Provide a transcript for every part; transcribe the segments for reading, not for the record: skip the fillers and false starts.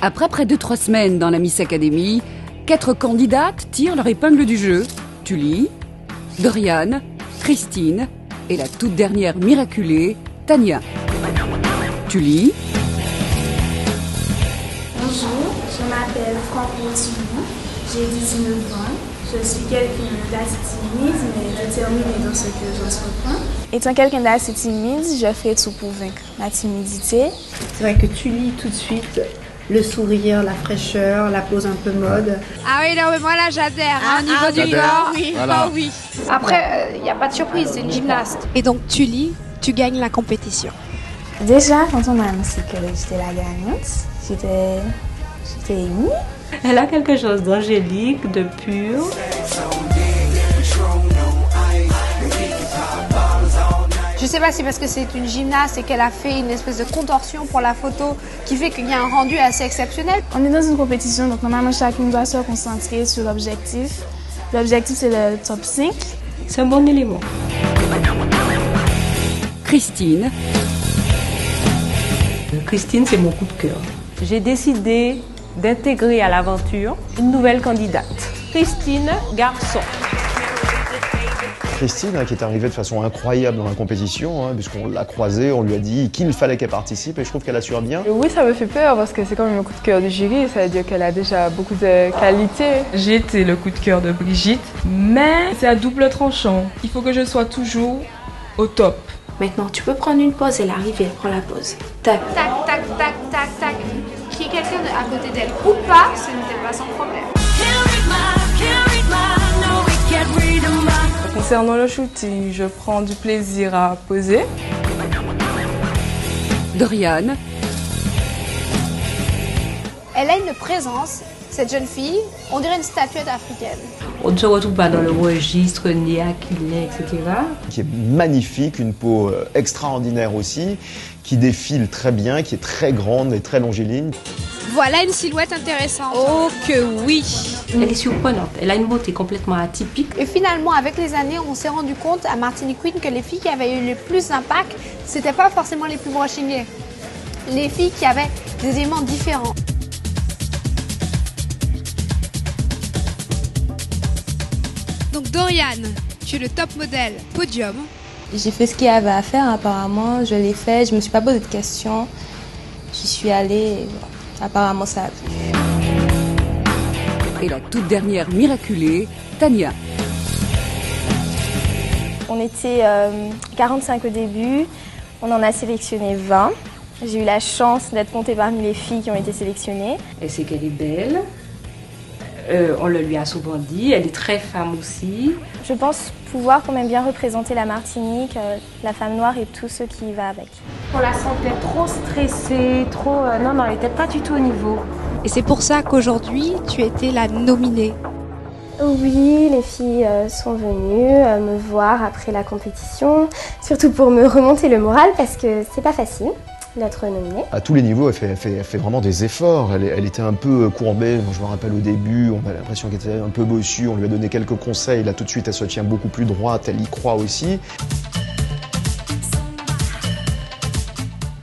Après près de 3 semaines dans la Miss Academy, 4 candidates tirent leur épingle du jeu. Tully, Doriane, Christine et la toute dernière miraculée, Tania. Tully. Bonjour, je m'appelle Franck Tully, j'ai 19 ans. Je suis quelqu'un d'assez timide, mais déterminée dans ce que j'entreprends. Étant quelqu'un d'assez timide, je fais tout pour vaincre ma timidité. C'est vrai que tu lis tout de suite le sourire, la fraîcheur, la pose un peu mode. Ah oui, non, mais moi là j'adhère. Au niveau du corps, oui. Voilà. Oh, oui. Après, il n'y a pas de surprise, c'est une gymnaste. Et donc tu lis, tu gagnes la compétition. Déjà, quand on m'a annoncé que j'étais la gagnante, j'étais émue. Elle a quelque chose d'angélique, de pur. Je sais pas si parce que c'est une gymnaste et qu'elle a fait une espèce de contorsion pour la photo qui fait qu'il y a un rendu assez exceptionnel. On est dans une compétition, donc normalement chacune doit se concentrer sur l'objectif. L'objectif, c'est le top 5. C'est un bon élément. Christine. Christine, c'est mon coup de cœur. J'ai décidé d'intégrer à l'aventure une nouvelle candidate. Christine Garçon. Christine, qui est arrivée de façon incroyable dans la compétition, puisqu'on l'a croisée, on lui a dit qu'il fallait qu'elle participe et je trouve qu'elle assure bien. Oui, ça me fait peur parce que c'est quand même le coup de cœur du jury, ça veut dire qu'elle a déjà beaucoup de qualités. J'ai été le coup de cœur de Brigitte, mais c'est à double tranchant. Il faut que je sois toujours au top. Maintenant, tu peux prendre une pause, elle arrive et elle prend la pause. Tac. Tac, tac, tac, tac, tac. Qu'il y ait quelqu'un à côté d'elle ou pas, ce n'était pas son problème. Concernant le shooting, je prends du plaisir à poser. Doriane. Elle a une présence, cette jeune fille, on dirait une statuette africaine. On ne se retrouve pas dans le registre ni aquilin, etc. Qui est magnifique, une peau extraordinaire aussi, qui défile très bien, qui est très grande et très longiligne. Voilà une silhouette intéressante. Oh que oui! Elle est surprenante, elle a une beauté complètement atypique. Et finalement, avec les années, on s'est rendu compte à Martinique Queen que les filles qui avaient eu le plus d'impact, c'était pas forcément les plus brochingées. Les filles qui avaient des éléments différents. Donc Doriane, tu es le top modèle podium. J'ai fait ce qu'il y avait à faire apparemment, je l'ai fait, je me suis pas posé de questions. J'y suis allée et voilà. Apparemment ça a plu. Et la toute dernière miraculée, Tania. On était 45 au début, on en a sélectionné 20. J'ai eu la chance d'être comptée parmi les filles qui ont été sélectionnées. Elle sait qu'elle est belle, on le lui a souvent dit, elle est très femme aussi. Je pense pouvoir quand même bien représenter la Martinique, la femme noire et tout ce qui va avec. On la sentait trop stressée, trop... Non, elle n'était pas du tout au niveau. Et c'est pour ça qu'aujourd'hui, tu étais la nominée. Oui, les filles sont venues me voir après la compétition, surtout pour me remonter le moral parce que c'est pas facile d'être nominée. À tous les niveaux, elle fait vraiment des efforts. Elle était un peu courbée. Moi, je me rappelle au début, on a l'impression qu'elle était un peu bossue. On lui a donné quelques conseils. Là, tout de suite, elle se tient beaucoup plus droite. Elle y croit aussi.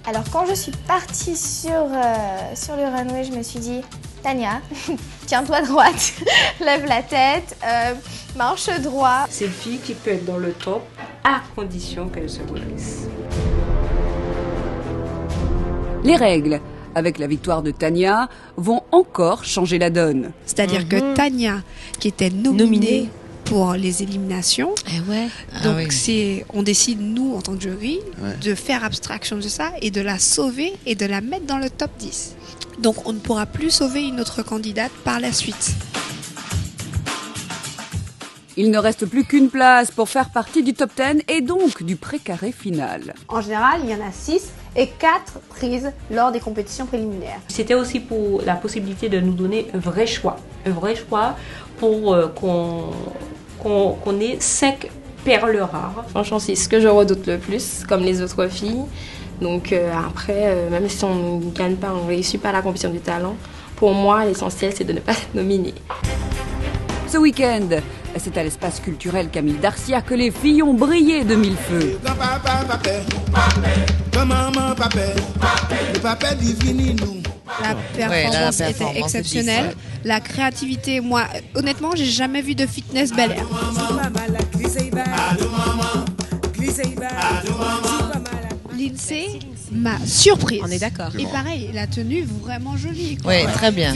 Alors, quand je suis partie sur le runway, je me suis dit, Tania, tiens-toi droite, lève la tête, marche droit. C'est une fille qui peut être dans le top à condition qu'elle se redresse. Les règles, avec la victoire de Tania, vont encore changer la donne. C'est-à-dire que Tania, qui était nominée pour les éliminations, donc on décide, nous, en tant que jury, de faire abstraction de ça et de la sauver et de la mettre dans le top 10. Donc on ne pourra plus sauver une autre candidate par la suite. Il ne reste plus qu'une place pour faire partie du top 10 et donc du précaré final. En général, il y en a 6 et 4 prises lors des compétitions préliminaires. C'était aussi pour la possibilité de nous donner un vrai choix pour qu'on ait 5 perles rares. Franchement, c'est ce que je redoute le plus, comme les autres filles. Donc après, même si on ne gagne pas, on ne réussit pas la compétition du talent, pour moi, l'essentiel, c'est de ne pas être nominé. Ce week-end, c'est à l'espace culturel Camille Darcia que les filles ont brillé de mille feux. Maman, papa, le papa divine nous. La performance était exceptionnelle. La créativité, moi, honnêtement, j'ai jamais vu de fitness Bel Air. Lindsay m'a surprise. On est d'accord. Et pareil, la tenue vraiment jolie. Oui, très bien.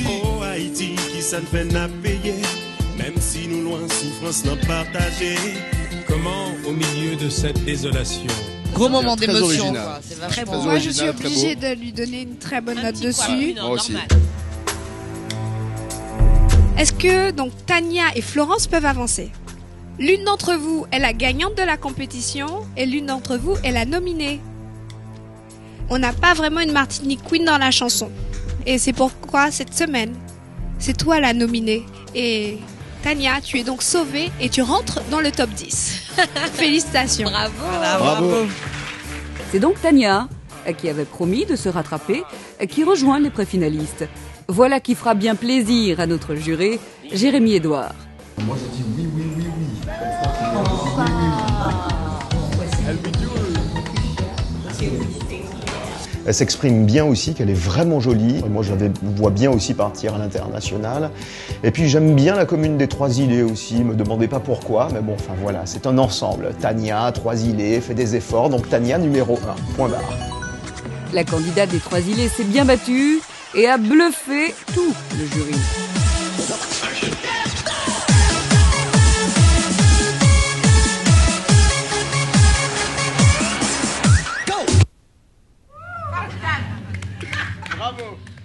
Même si nous loin souffrance n'a partagé. Comment au milieu de cette désolation. Gros moment d'émotion. C'est vachement. Moi, je suis obligée de lui donner une très bonne note dessus. Moi aussi. Est-ce que donc Tania et Florence peuvent avancer? L'une d'entre vous est la gagnante de la compétition et l'une d'entre vous est la nominée. On n'a pas vraiment une Martinique Queen dans la chanson. Et c'est pourquoi cette semaine, c'est toi la nominée. Et Tania, tu es donc sauvée et tu rentres dans le top 10. Félicitations. Bravo. C'est donc Tania, qui avait promis de se rattraper, qui rejoint les préfinalistes. Voilà qui fera bien plaisir à notre juré, Jérémy Edouard. Moi je dis oui. Elle s'exprime bien aussi, qu'elle est vraiment jolie. Moi, je la vois bien aussi partir à l'international. Et puis, j'aime bien la commune des Trois-Îlets aussi. Me demandez pas pourquoi, mais bon, enfin voilà, c'est un ensemble. Tania, Trois-Îlets, fait des efforts. Donc, Tania, numéro 1, point barre. La candidate des Trois-Îlets s'est bien battue et a bluffé tout le jury.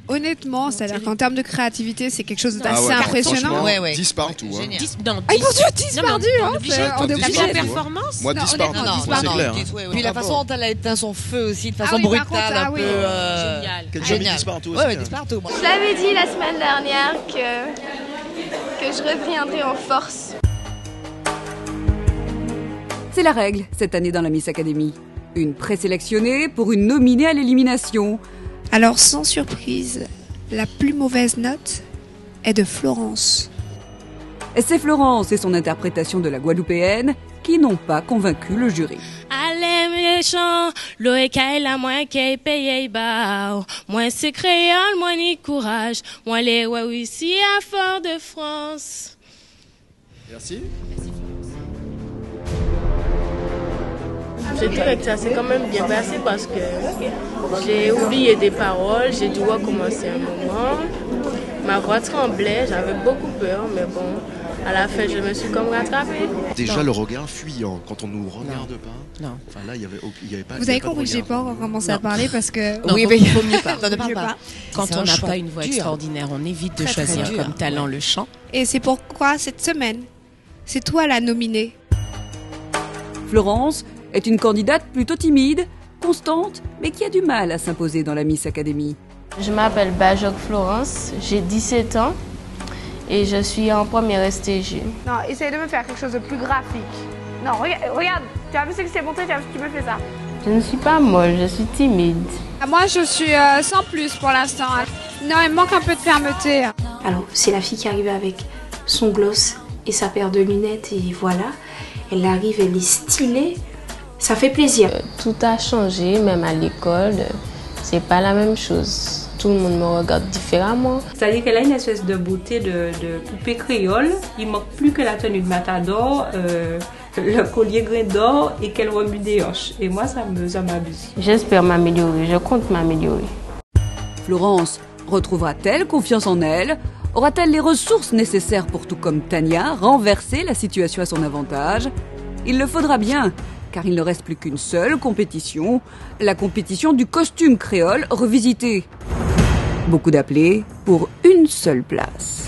Honnêtement, c'est-à-dire qu'en termes de créativité, c'est quelque chose d'assez impressionnant. 10 partout. Hein. 10 mon Dieu, 10 par Dieu, hein. On est obligé de performance. Moi, 10 partout, c'est clair. Puis la façon dont elle a éteint son feu aussi, de façon brutale, un peu... Génial. 10 partout aussi. Ouais, 10 partout. Je l'avais dit la semaine dernière que je reviendrai en force. C'est la règle cette année dans la Miss Academy. Une présélectionnée pour une nominée à l'élimination. Alors, sans surprise, la plus mauvaise note est de Florence. C'est Florence et son interprétation de la Guadeloupéenne qui n'ont pas convaincu le jury. Allez méchant, l'oécaille la moins qu'elle paye bao. Moi c'est créole, moi ni courage. Moi les ouais ici à Fort-de-France. Merci. Je dirais que ça s'est quand même bien passé parce que j'ai oublié des paroles, j'ai dû recommencer un moment. Ma voix tremblait, j'avais beaucoup peur, mais bon, à la fin, je me suis comme rattrapée. Déjà, le regard fuyant, quand on nous regarde pas. Non. Enfin là, il y avait pas. Vous avez compris que j'ai pas encore commencé à parler parce que. Non, oui, mais il faut mieux pas. Ne parle pas. Quand on n'a pas une voix extraordinaire, on évite de choisir comme talent le chant. Et c'est pourquoi cette semaine, c'est toi la nominée. Florence est une candidate plutôt timide, constante, mais qui a du mal à s'imposer dans la Miss Academy. Je m'appelle Bajok Florence, j'ai 17 ans et je suis en première STG. Non, essaye de me faire quelque chose de plus graphique. Non, regarde, tu as vu ce que je t'ai montré, tu me fais ça. Je ne suis pas molle, je suis timide. Moi, je suis sans plus pour l'instant. Non, il me manque un peu de fermeté. Alors, c'est la fille qui arrive avec son gloss et sa paire de lunettes et voilà. Elle arrive, elle est stylée. Ça fait plaisir. Tout a changé, même à l'école. C'est pas la même chose. Tout le monde me regarde différemment. C'est-à-dire qu'elle a une espèce de beauté de poupée créole. Il manque plus que la tenue de matador, le collier grain d'or et qu'elle remue des hanches. Et moi, ça m'abuse. J'espère m'améliorer. Je compte m'améliorer. Florence retrouvera-t-elle confiance en elle? Aura-t-elle les ressources nécessaires pour, tout comme Tania, renverser la situation à son avantage? Il le faudra bien, car il ne reste plus qu'une seule compétition, la compétition du costume créole revisité. Beaucoup d'appelés pour une seule place.